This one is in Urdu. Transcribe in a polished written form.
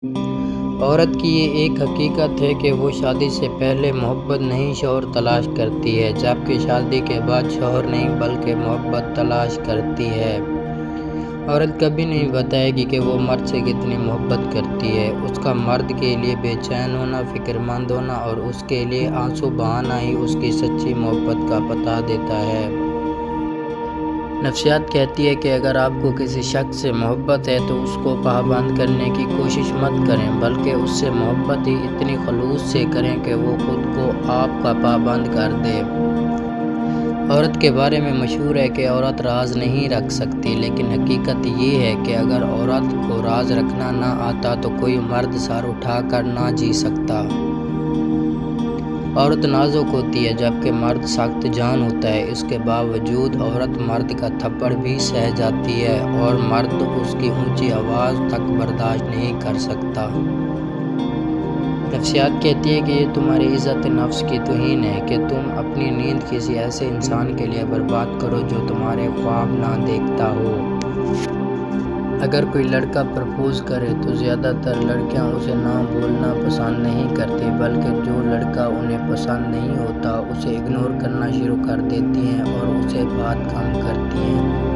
عورت کی یہ ایک حقیقت ہے کہ وہ شادی سے پہلے محبت نہیں شوہر تلاش کرتی ہے، جبکہ شادی کے بعد شوہر نہیں بلکہ محبت تلاش کرتی ہے۔ عورت کبھی نہیں بتائے گی کہ وہ مرد سے کتنی محبت کرتی ہے۔ اس کا مرد کے لیے بے چین ہونا، فکر مند ہونا اور اس کے لیے آنسو بہانا ہی اس کی سچی محبت کا پتہ دیتا ہے۔ نفسیات کہتی ہے کہ اگر آپ کو کسی شخص سے محبت ہے تو اس کو پابند کرنے کی کوشش مت کریں، بلکہ اس سے محبت ہی اتنی خلوص سے کریں کہ وہ خود کو آپ کا پابند کر دے۔ عورت کے بارے میں مشہور ہے کہ عورت راز نہیں رکھ سکتی، لیکن حقیقت یہ ہے کہ اگر عورت کو راز رکھنا نہ آتا تو کوئی مرد سر اٹھا کر نہ جی سکتا۔ عورت نازک ہوتی ہے جبکہ مرد سخت جان ہوتا ہے، اس کے باوجود عورت مرد کا تھپڑ بھی سہ جاتی ہے اور مرد اس کی اونچی آواز تک برداشت نہیں کر سکتا۔ نفسیات کہتی ہے کہ یہ تمہاری عزت نفس کی توہین ہے کہ تم اپنی نیند کسی ایسے انسان کے لیے برباد کرو جو تمہارے خواب نہ دیکھتا ہو۔ اگر کوئی لڑکا پرپوز کرے تو زیادہ تر لڑکیاں اسے نہ بولنا پسند نہیں کرتی، بلکہ جو لڑکا انہیں پسند نہیں ہوتا اسے اگنور کرنا شروع کر دیتی ہیں اور اسے بات کم کرتی ہیں۔